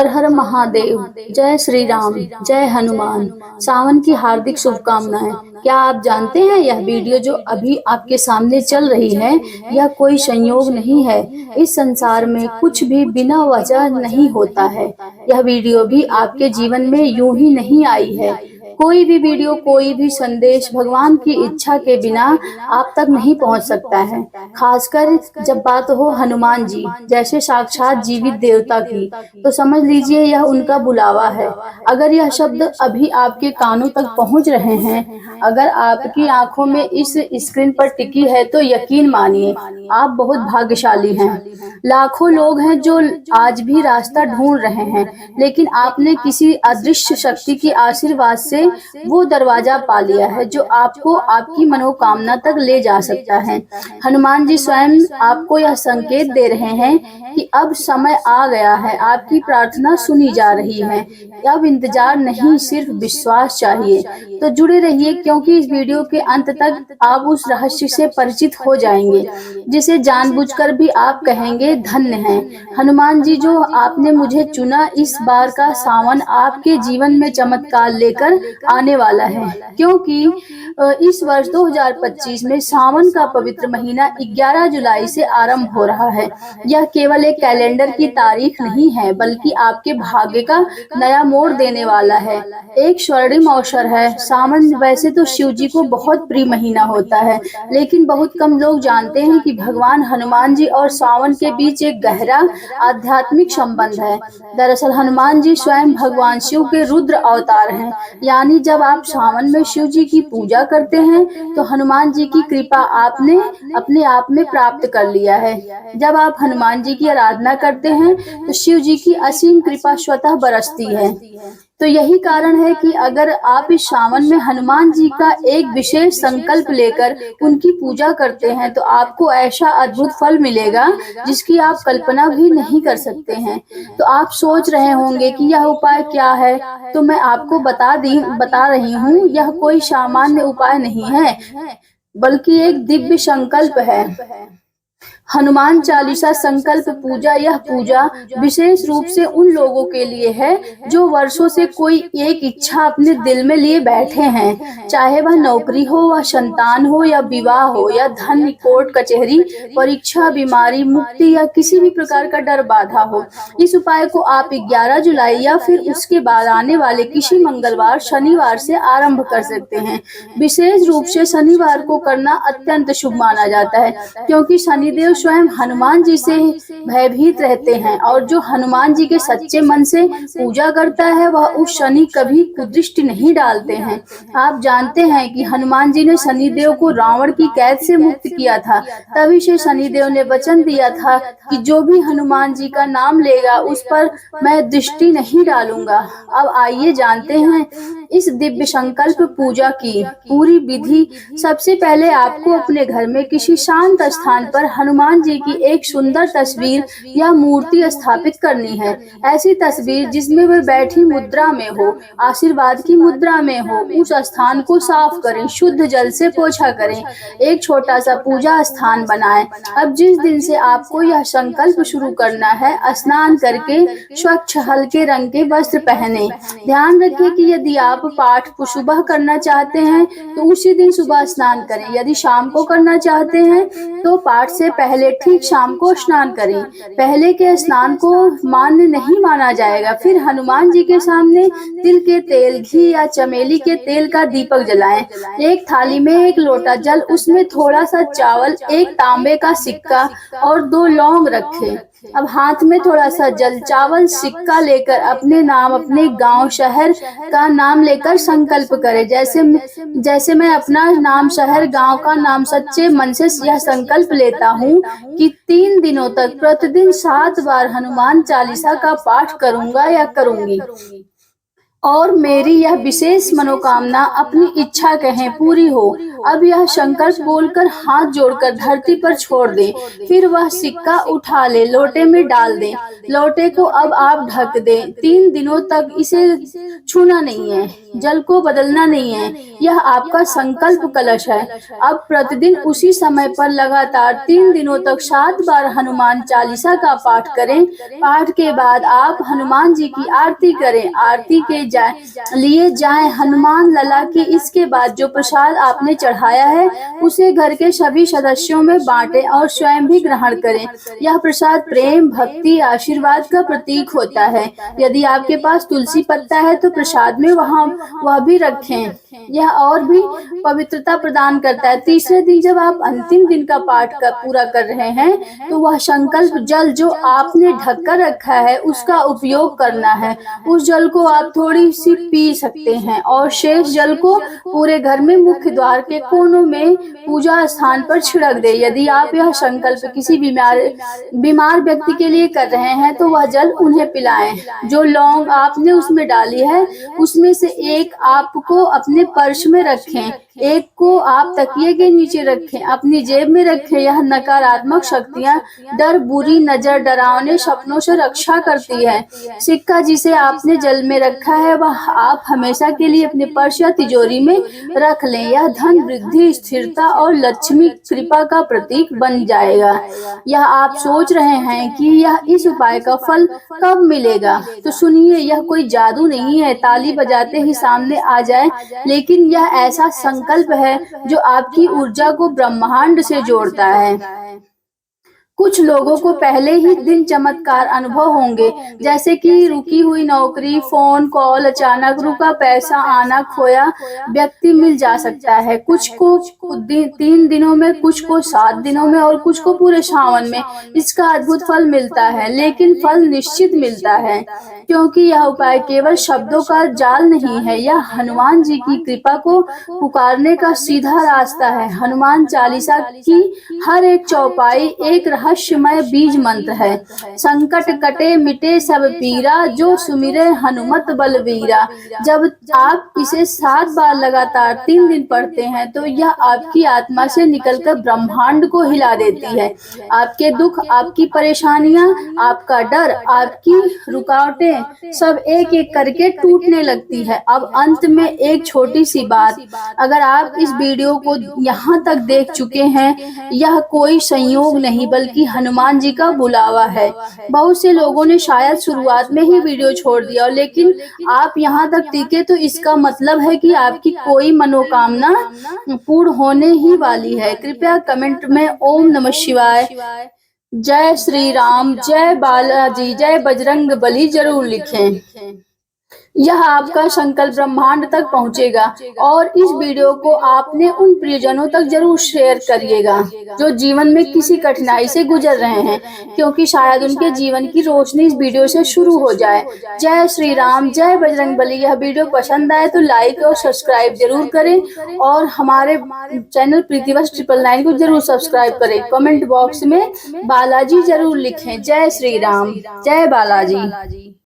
हर हर महादेव। जय श्री राम। जय हनुमान। सावन की हार्दिक शुभकामनाएं। क्या आप जानते हैं यह वीडियो जो अभी आपके सामने चल रही है यह कोई संयोग नहीं है। इस संसार में कुछ भी बिना वजह नहीं होता है। यह वीडियो भी आपके जीवन में यूं ही नहीं आई है। कोई भी वीडियो, कोई भी संदेश भगवान की इच्छा के बिना आप तक नहीं पहुंच सकता है। खासकर जब बात हो हनुमान जी जैसे साक्षात जीवित देवता की, तो समझ लीजिए यह उनका बुलावा है। अगर यह शब्द अभी आपके कानों तक पहुंच रहे हैं, अगर आपकी आंखों में इस स्क्रीन पर टिकी है, तो यकीन मानिए आप बहुत भाग्यशाली हैं। लाखों लोग हैं जो आज भी रास्ता ढूंढ रहे हैं, लेकिन आपने किसी अदृश्य शक्ति की आशीर्वाद से वो दरवाजा पा लिया है जो आपको आपकी मनोकामना तक ले जा सकता है। हनुमान जी स्वयं आपको यह संकेत दे रहे हैं कि अब समय आ गया है, आपकी प्रार्थना सुनी जा रही है। अब इंतजार नहीं, सिर्फ विश्वास चाहिए। तो जुड़े रहिए, क्योंकि इस वीडियो के अंत तक आप उस रहस्य से परिचित हो जाएंगे जिसे जानबूझकर भी आप कहेंगे धन्य है हनुमान जी जो आपने मुझे चुना। इस बार का सावन आपके जीवन में चमत्कार लेकर आने वाला है, क्योंकि इस वर्ष 2025 में सावन का पवित्र महीना 11 जुलाई से आरंभ हो रहा है। यह केवल एक कैलेंडर की तारीख नहीं है, बल्कि आपके भाग्य का नया मोड़ देने वाला है। एक स्वर्णिम अवसर है। सावन वैसे तो शिव जी को बहुत प्रिय महीना होता है, लेकिन बहुत कम लोग जानते हैं कि भगवान हनुमान जी और सावन के बीच एक गहरा आध्यात्मिक संबंध है। दरअसल हनुमान जी स्वयं भगवान शिव के रुद्र अवतार हैं। यानी जब आप सावन में शिव जी की पूजा करते हैं, तो हनुमान जी की कृपा आपने अपने आप में प्राप्त कर लिया है। जब आप हनुमान जी की आराधना करते हैं, तो शिव जी की असीम कृपा स्वतः बरसती है। तो यही कारण है कि अगर आप इस सावन में हनुमान जी का एक विशेष संकल्प लेकर उनकी पूजा करते हैं, तो आपको ऐसा अद्भुत फल मिलेगा जिसकी आप कल्पना भी नहीं कर सकते हैं। तो आप सोच रहे होंगे कि यह उपाय क्या है, तो मैं आपको बता रही हूँ। यह कोई सामान्य उपाय नहीं है, बल्कि एक दिव्य संकल्प है। हनुमान चालीसा संकल्प पूजा। यह पूजा विशेष रूप से उन लोगों के लिए है जो वर्षों से कोई एक इच्छा अपने दिल में लिए बैठे हैं, चाहे वह नौकरी हो, वह संतान हो, या विवाह हो, या धन, कोर्ट कचहरी, परीक्षा, बीमारी, मुक्ति, या किसी भी प्रकार का डर बाधा हो। इस उपाय को आप 11 जुलाई या फिर उसके बाद आने वाले किसी मंगलवार, शनिवार से आरंभ कर सकते हैं। विशेष रूप से शनिवार को करना अत्यंत शुभ माना जाता है, क्योंकि शनिदेव स्वयं हनुमान जी से भयभीत रहते हैं, और जो हनुमान जी के सच्चे मन से पूजा करता है वह उस शनि कभी कुदृष्टि नहीं डालते हैं। आप जानते हैं कि हनुमान जी ने शनिदेव को रावण की कैद से मुक्त किया था। तभी से शनिदेव ने वचन दिया था कि जो भी हनुमान जी का नाम लेगा उस पर मैं दृष्टि नहीं डालूंगा। अब आइए जानते हैं इस दिव्य संकल्प पूजा की पूरी विधि। सबसे पहले आपको अपने घर में किसी शांत स्थान पर हनुमान जी की एक सुंदर तस्वीर या मूर्ति स्थापित करनी है। ऐसी तस्वीर जिसमें वे बैठी मुद्रा में हो, आशीर्वाद की मुद्रा में हो। उस स्थान को साफ करें, शुद्ध जल से पोछा करें, एक छोटा सा पूजा स्थान बनाएं। अब जिस दिन से आपको यह संकल्प शुरू करना है, स्नान करके स्वच्छ हल्के रंग के वस्त्र पहने। ध्यान रखें कि यदि आप पाठ को सुबह करना चाहते हैं तो उसी दिन सुबह स्नान करें। यदि शाम को करना चाहते हैं तो पाठ से पहले ठीक शाम को स्नान करें। पहले के स्नान को मान्य नहीं माना जाएगा। फिर हनुमान जी के सामने तिल के तेल, घी या चमेली के तेल का दीपक जलाएं। एक थाली में एक लोटा जल, उसमें थोड़ा सा चावल, एक तांबे का सिक्का और 2 लौंग रखें। अब हाथ में थोड़ा सा जल, चावल, सिक्का लेकर अपने नाम, अपने गांव, शहर का नाम लेकर संकल्प करें। जैसे मैं अपना नाम, शहर, गांव का नाम सच्चे मन से यह संकल्प लेता हूँ कि 3 दिनों तक प्रतिदिन 7 बार हनुमान चालीसा का पाठ करूंगा या करूंगी। और मेरी यह विशेष मनोकामना अपनी इच्छा कहें पूरी हो। अब यह संकल्प बोलकर हाथ जोड़कर धरती पर छोड़ दें। फिर वह सिक्का उठा ले, लोटे में डाल दें। लोटे को अब आप ढक दें। 3 दिनों तक इसे छूना नहीं है, जल को बदलना नहीं है। यह आपका संकल्प कलश है। अब प्रतिदिन उसी समय पर लगातार 3 दिनों तक 7 बार हनुमान चालीसा का पाठ करें। पाठ के बाद आप हनुमान जी की आरती करें। आरती के लिए जाएं हनुमान लला की। इसके बाद जो प्रसाद आपने चढ़ाया है उसे घर के सभी सदस्यों में बांटें और स्वयं भी ग्रहण करें। यह प्रसाद प्रेम, भक्ति, आशीर्वाद का प्रतीक होता है। यदि आपके पास तुलसी पत्ता है तो प्रसाद में वह भी रखें। यह और भी पवित्रता प्रदान करता है। तीसरे दिन जब आप अंतिम दिन का पाठ पूरा कर रहे हैं तो वह संकल्प जल जो आपने ढक कर रखा है उसका उपयोग करना है। उस जल को आप थोड़ी सी पी सकते हैं और शेष जल को पूरे घर में मुख्य द्वार के कोनों में पूजा स्थान पर छिड़क दे। यदि आप यह संकल्प किसी बीमार व्यक्ति के लिए कर रहे हैं तो वह जल उन्हें पिलाएं। जो लौंग आपने उसमें डाली है उसमें से एक आपको अपने पर्स में रखें, एक को आप तकिए के नीचे रखें, अपनी जेब में रखें। यह नकारात्मक शक्तियां, डर, बुरी नजर, डरावने सपनों से रक्षा करती है। सिक्का जिसे आपने जल में रखा है वह आप हमेशा के लिए अपने पर्स या तिजोरी में रख लें। यह धन, वृद्धि, स्थिरता और लक्ष्मी कृपा का प्रतीक बन जाएगा। यह आप सोच रहे हैं कि यह इस उपाय का फल कब मिलेगा, तो सुनिए, यह कोई जादू नहीं है ताली बजाते ही सामने आ जाए, लेकिन यह ऐसा संकल्प है जो आपकी ऊर्जा को ब्रह्मांड से जोड़ता है। कुछ लोगों को पहले ही दिन चमत्कार अनुभव होंगे, जैसे कि रुकी हुई नौकरी, फोन कॉल, अचानक रुका पैसा आना, खोया व्यक्ति मिल जा सकता है। कुछ को 3 दिनों में, कुछ को 7 दिनों में और कुछ को पूरे सावन में इसका अद्भुत फल मिलता है। लेकिन फल निश्चित मिलता है, क्योंकि यह उपाय केवल शब्दों का जाल नहीं है, यह हनुमान जी की कृपा को पुकारने का सीधा रास्ता है। हनुमान चालीसा की हर एक चौपाई एक रहस्यमय बीज मंत्र है। संकट कटे मिटे सब पीरा, जो सुमिरे हनुमत बलवीरा। जब आप इसे 7 बार लगातार 3 दिन पढ़ते हैं तो यह आपकी आत्मा से निकलकर ब्रह्मांड को हिला देती है। आपके दुख, आपकी परेशानियां, आपका डर, आपकी रुकावटें सब एक एक करके टूटने लगती है। अब अंत में एक छोटी सी बात, अगर आप इस वीडियो को यहाँ तक देख चुके हैं, यह कोई संयोग नहीं बल्कि हनुमान जी का बुलावा है। बहुत से लोगों ने शायद शुरुआत में ही वीडियो छोड़ दिया, लेकिन आप यहाँ तक टिके तो इसका मतलब है कि आपकी कोई मनोकामना पूर्ण होने ही वाली है। कृपया कमेंट में ओम नमः शिवाय, जय श्री राम, जय बालाजी, जय बजरंग बली जरूर लिखें। यह आपका संकल्प ब्रह्मांड तक पहुंचेगा और इस वीडियो को आपने उन प्रियजनों तक जरूर शेयर करिएगा जो जीवन में किसी कठिनाई से गुजर रहे हैं, क्योंकि शायद उनके जीवन की रोशनी इस वीडियो से शुरू हो जाए। जय श्री राम, जय बजरंग बली। यह वीडियो पसंद आए तो लाइक और सब्सक्राइब जरूर करें और हमारे चैनल प्रीतिवश 999 को जरूर सब्सक्राइब करें। कमेंट बॉक्स में बालाजी जरूर लिखें। जय श्री राम, जय बालाजी।